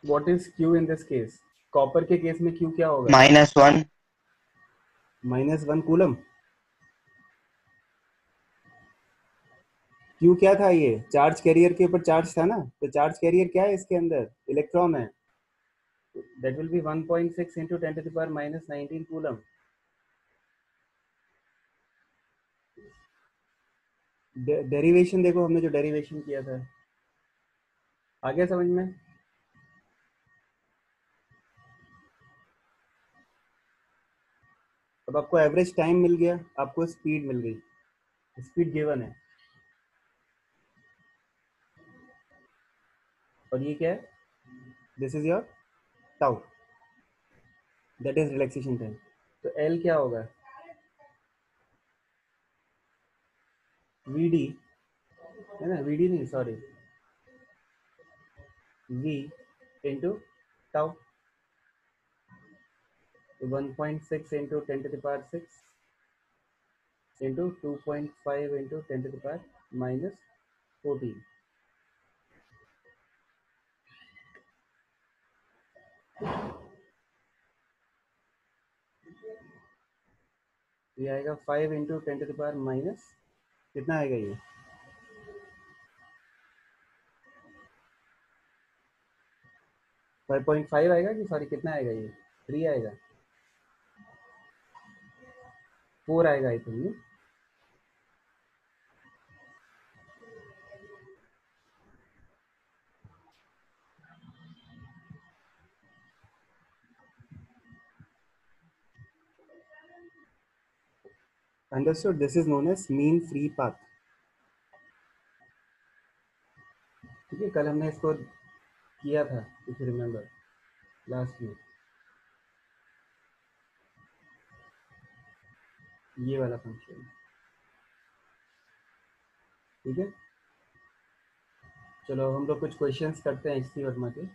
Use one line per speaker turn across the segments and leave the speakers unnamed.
What is Q in this case? Copper के case में Q क्या होगा?
-1।
-1 कूलम। क्यू क्या था? ये चार्ज कैरियर के ऊपर चार्ज था ना, तो चार्ज कैरियर क्या है? इसके अंदर इलेक्ट्रॉन है। That will be 1.6 into 10⁻⁻19 coulomb. Derivation देखो, हमने जो डेरिवेशन किया था, आ गया समझ में? अब आपको एवरेज टाइम मिल गया, आपको स्पीड मिल गई, स्पीड गिवन है। और ये क्या है? This is your tau, that is relaxation time. तो एल क्या होगा? वी डी, है ना? वी डी नहीं, sorry, V into tau. 1.6 into 10⁻⁶ into 2.5 into 10⁻⁻14। ये आएगा 5 इंटू 10⁻⁻, कितना आएगा ये? 5.5 आएगा कि सॉरी कितना आएगा ये? 3 आएगा, 4 आएगा I think. Understood? This is known as mean free path. ठीक है, कल हमने इसको किया था, इफ यू रिमेम्बर, लास्ट में, ये वाला फंक्शन। ठीक है, चलो हम लोग कुछ क्वेश्चंस करते हैं इसी वर्मा के।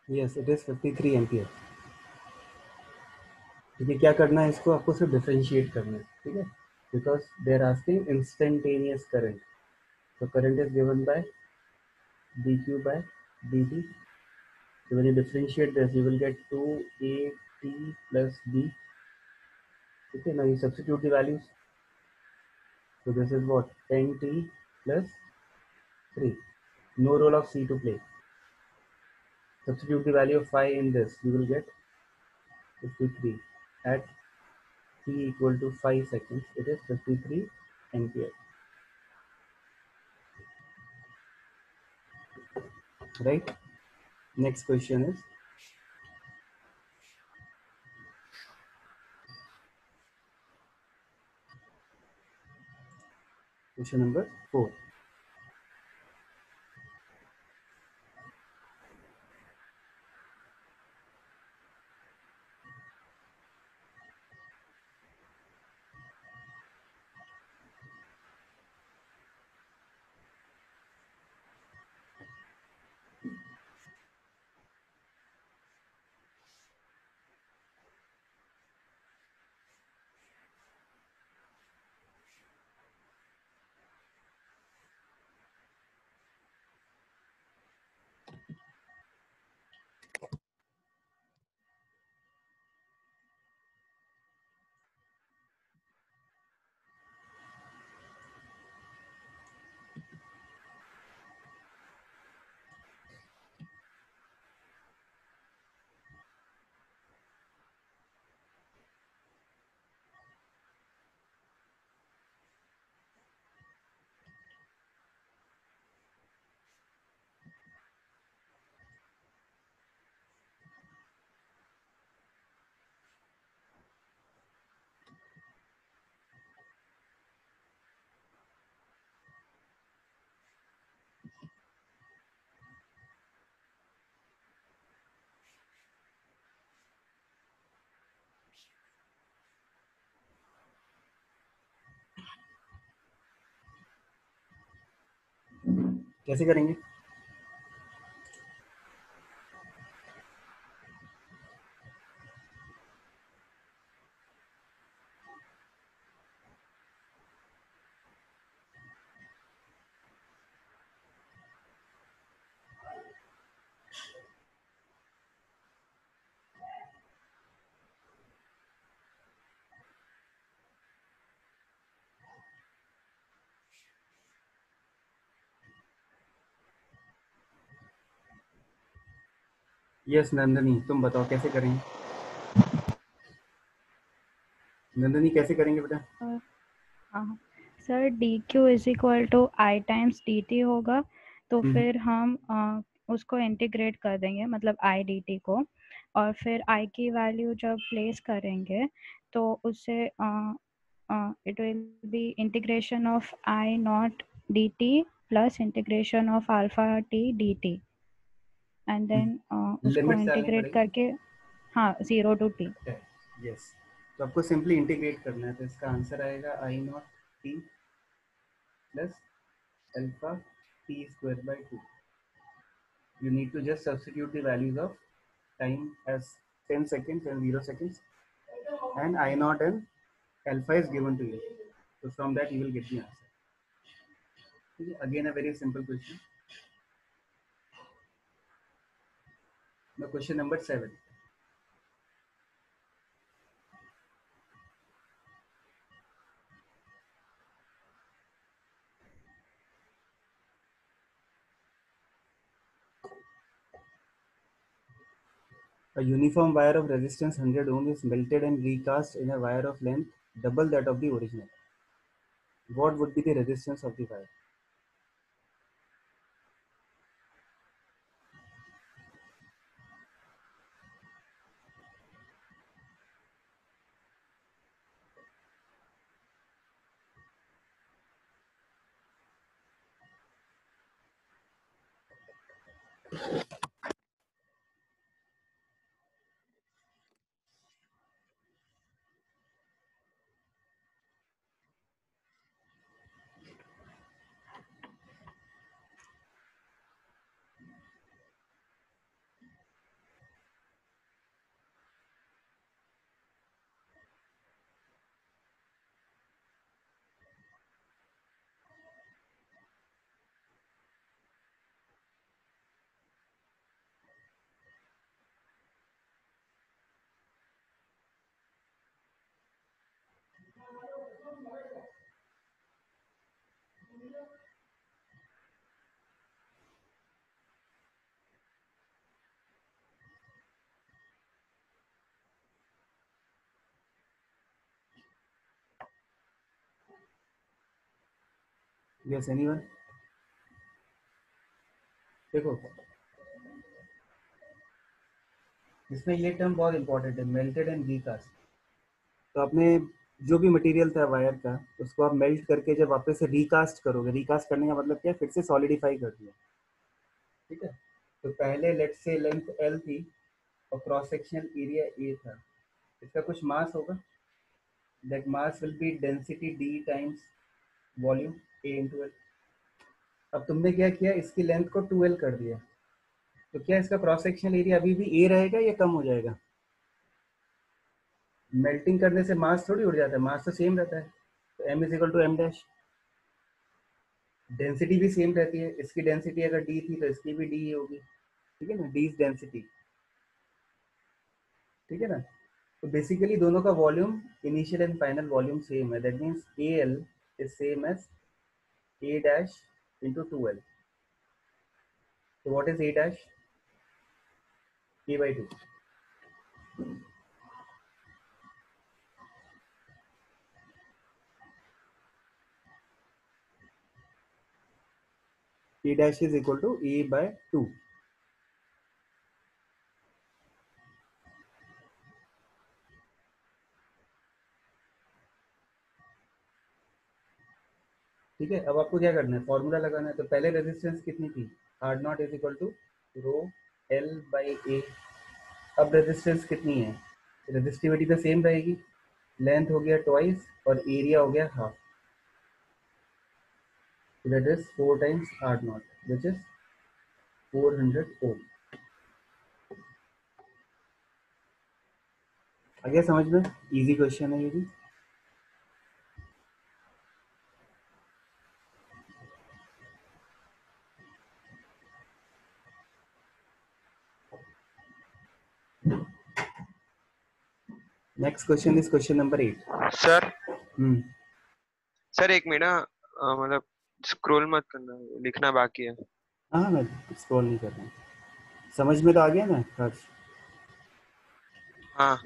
Yes it is 53 ampere. ठीक है, क्या करना है इसको, आपको सिर्फ डिफरेंशिएट करना है, ठीक है, because they are asking instantaneous current, so current is given by dq by dt. So when you differentiate this, you will get 2at plus b. Okay, now you substitute the values. So this is what, 10t plus 3. No role of c to play. Substitute the value of phi in this. You will get 53. At t equal to 5 seconds, it is 53 ampere. Right? Next question is question number 4. कैसे करेंगे? Yes Nandini, तुम बताओ कैसे करेंगे? नंदनी कैसे करेंगे बेटा?
हाँ sir, D Q is equal to I times D T होगा, तो फिर हम उसको इंटीग्रेट कर देंगे, मतलब आई डी टी को, और फिर आई की वैल्यू जब प्लेस करेंगे तो उससे it will be integration of I nought D T plus integration of alpha T D T, and then उसको
लिमिट्स डालनी
इंटीग्रेट
पड़ेगी।
करके, हाँ, 0 to t।
यस, तो आपको सिंपली इंटीग्रेट करना है, तो इसका आंसर आएगा I naught t plus alpha t square by 2. You need to just substitute the values of time as 10 seconds and 0 seconds, and I naught and alpha is given to you. So from that you will get the answer. Okay, again a very simple question. Now question number 7. A uniform wire of resistance 100 ohm is melted and recast in a wire of length double that of the original. What would be the resistance of the wire? Yes anyone? देखो, इसमें ये term बहुत important है, melted and recast. तो आपने जो भी material था वायर का, उसको आप मेल्ट करके जब वापस से रीकास्ट करोगे, रीकास्ट करने का मतलब क्या है, फिर से सॉलिडिफाई कर दिया, ठीक है। तो पहले लेट से लेंथ एल थी और क्रॉस सेक्शनल एरिया ए था, इसका कुछ मास होगा, that mass will be density D times volume A into L. अब तुमने क्या किया, इसकी लेंथ को 2l कर दिया, तो क्या इसका क्रॉस सेक्शनल एरिया अभी भी ए रहेगा या कम हो जाएगा? मेल्टिंग करने से मास थोड़ी उड़ जाता है, मास तो सेम रहता है। तो m is equal to M dash, density भी सेम रहती है, इसकी डेंसिटी अगर डी थी तो इसकी भी डी ही होगी, ठीक है ना, डी इज डेंसिटी, ठीक है ना। तो बेसिकली दोनों का volume, initial and final volume same है, that means A L is same as A dash into 2l। तो what is A dash? A by two. A dash is equal to A by two, ठीक है। अब आपको क्या करना है, formula लगाना है। तो पहले रेजिस्टेंस कितनी थी, R naught is equal to rho L by A. अब रेजिस्टेंस कितनी है, रेजिस्टिविटी तो सेम रहेगी, लेंथ हो गया ट्वाइस और एरिया हो गया half, that is 4 times R not which is 400 ohm. आ गया समझ में? इजी क्वेश्चन है ये भी। Next question is question number 8।
Sir
hmm.
Sir एक मिनट मतलब स्क्रॉल मत करना, लिखना बाकी है।
हाँ मैं स्क्रॉल नहीं कर रहा हूँ, समझ में तो आ गया ना हर्ष?
हाँ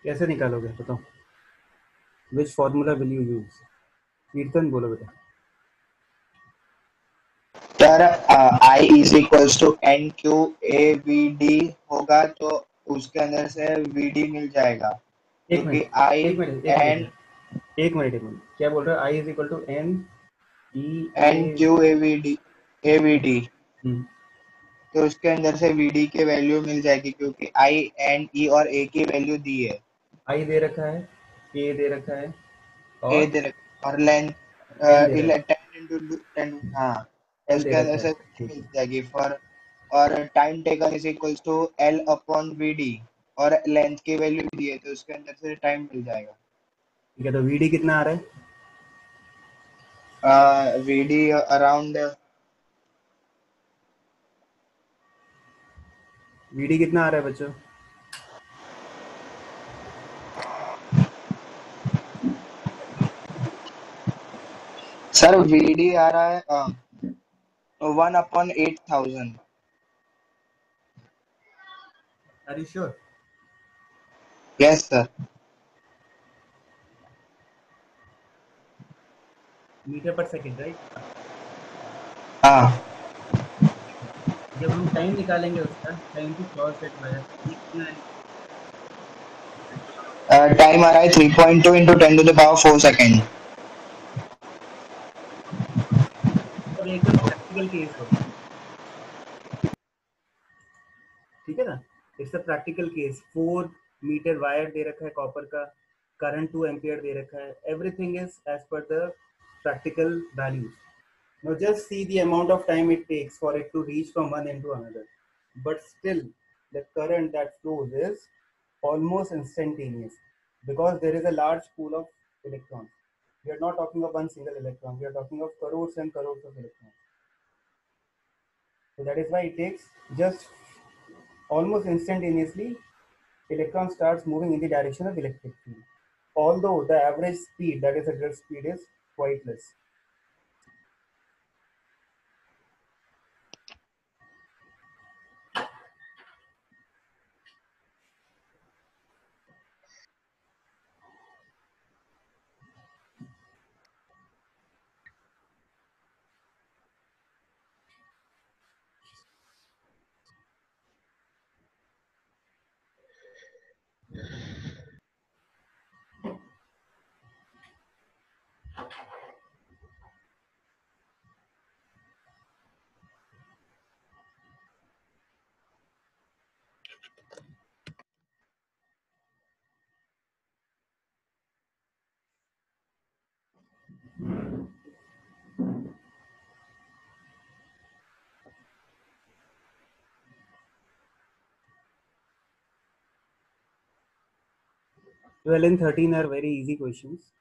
कैसे निकालोगे बताओ? Which formula will you use? Kirtan बोलो बेटा।
Sir I is equals to N Q A V D होगा तो उसके अंदर से वी डी मिल जाएगा
एक
क्योंकि
मिनट
आई
एक मिनट एक
एन
मिनट एक मिनट एक मिनट, क्या बोल रहे हो? I is equal to N E A.
N Q A V D
hmm,
तो उसके अंदर से वी डी की वैल्यू मिल जाएगी क्योंकि आई एन ई और ए की वैल्यू दी है।
आई दे रखा है, ए दे रखा है,
ए
और
दे रखा और लेंथ
एन दे रखा
10 हाँ
है,
तो
एन दे
उसके अंदर
रखा है।
से वीडी
ठीक
मिल जाएगी फॉर और time taken is equals to L upon V D और लेंथ की वैल्यू भी दी है तो उसके अंदर से टाइम मिल जाएगा।
ठीक है, तो वीडी कितना आ रहा है?
वी डी अराउंड
वीडी कितना आ रहा है बच्चों?
सर वी डी आ रहा है 1/8000।
Are you sure?
Yes sir.
Metre पर सेकंड, राइट?
हाँ
जब हम टाइम निकालेंगे उसका, time to cross that wire, ये कितना है?
टाइम आ रहा है 3.2 इंटू 10⁴
और एकदम प्रैक्टिकल केस होगा, ठीक है ना? It's a practical case. 4 metre wire दे रखा है कॉपर का, करंट 2 एम्पियर दे रखा है, everything is as per the practical values. Now just see the amount of time it takes for it to reach from one end to another. But still, the current that flows is almost instantaneous because there is a large pool of electrons. We are not talking of one single electron. We are talking of crores and crores of electrons. So that is why it takes just almost instantaneously, electron starts moving in the direction of electric field. Although the average speed, that is the drift speed, is quite less. Well, in 13 are very easy questions.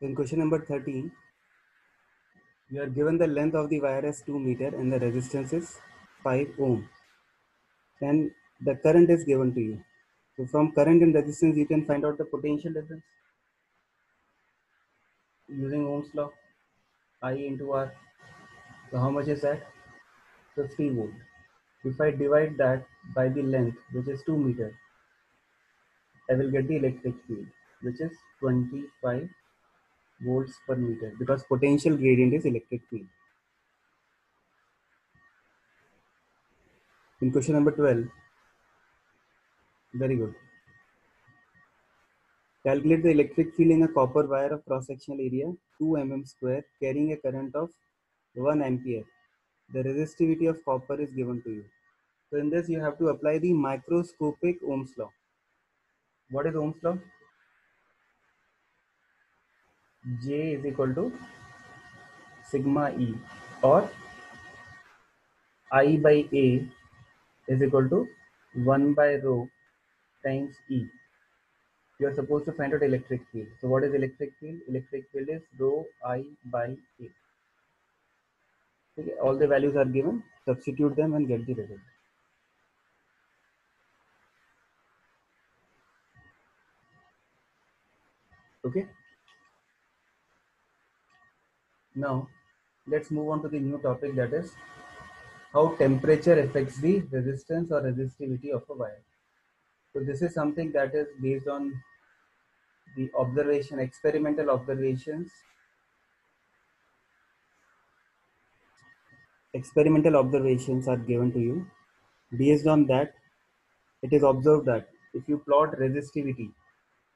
In question number 13, you are given the length of the wire as 2 meter and the resistance is 5 ohm. Then the current is given to you. So from current and resistance, you can find out the potential difference using Ohm's law, I into R. So how much is that? 50 volt. If I divide that by the length, which is 2 meter, I will get the electric field, which is 25 volts per meter, because potential gradient is electric field. In question number 12, very good. Calculate the electric field in a copper wire of cross-sectional area 2 mm square carrying a current of 1 ampere. The resistivity of copper is given to you. So in this you have to apply the microscopic Ohm's law. What is Ohm's law? J is equal to sigma E, or I by A is equal to 1 by rho times E. You are supposed to find out electric field. So what is electric field? Electric field is rho I by A. Okay, all the values are given, substitute them and get the result. Okay. Now let's move on to the new topic, that is how temperature affects the resistance or resistivity of a wire. So this is something that is based on the observation, experimental observations. Experimental observations are given to you. Based on that, it is observed that if you plot resistivity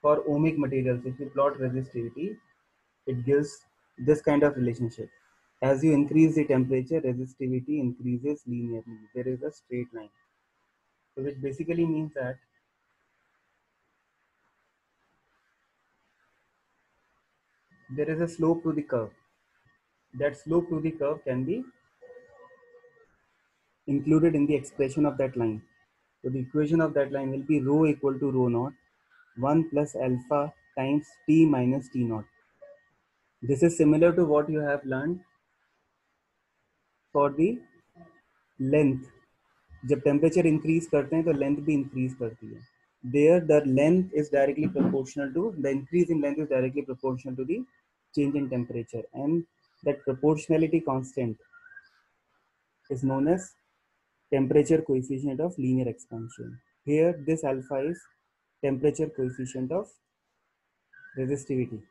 for ohmic materials, if you plot resistivity, it gives this kind of relationship. As you increase the temperature, resistivity increases linearly. There is a straight line. So which basically means that there is a slope to the curve. That slope to the curve can be included in the expression of that line. So the equation of that line will be rho equal to rho naught 1 plus alpha times T minus T naught. This is similar to what you have learned for the length. जब temperature increase करते हैं तो length भी increase करती है. There the length is directly proportional to the increase in length is directly proportional to the change in temperature, and that proportionality constant is known as temperature coefficient of linear expansion. Here this alpha is temperature coefficient of resistivity.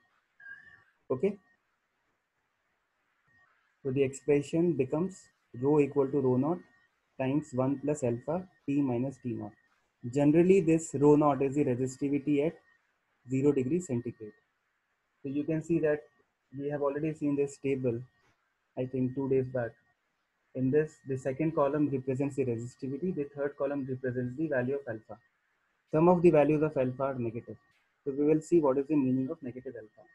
Okay, so the expression becomes rho equal to rho naught times 1 plus alpha T minus T naught. Generally this rho naught is the resistivity at 0 degree centigrade. So you can see that we have already seen this table, I think 2 days back. In this, the second column represents the resistivity, the third column represents the value of alpha. Some of the values of alpha are negative. So we will see what is the meaning of negative alpha.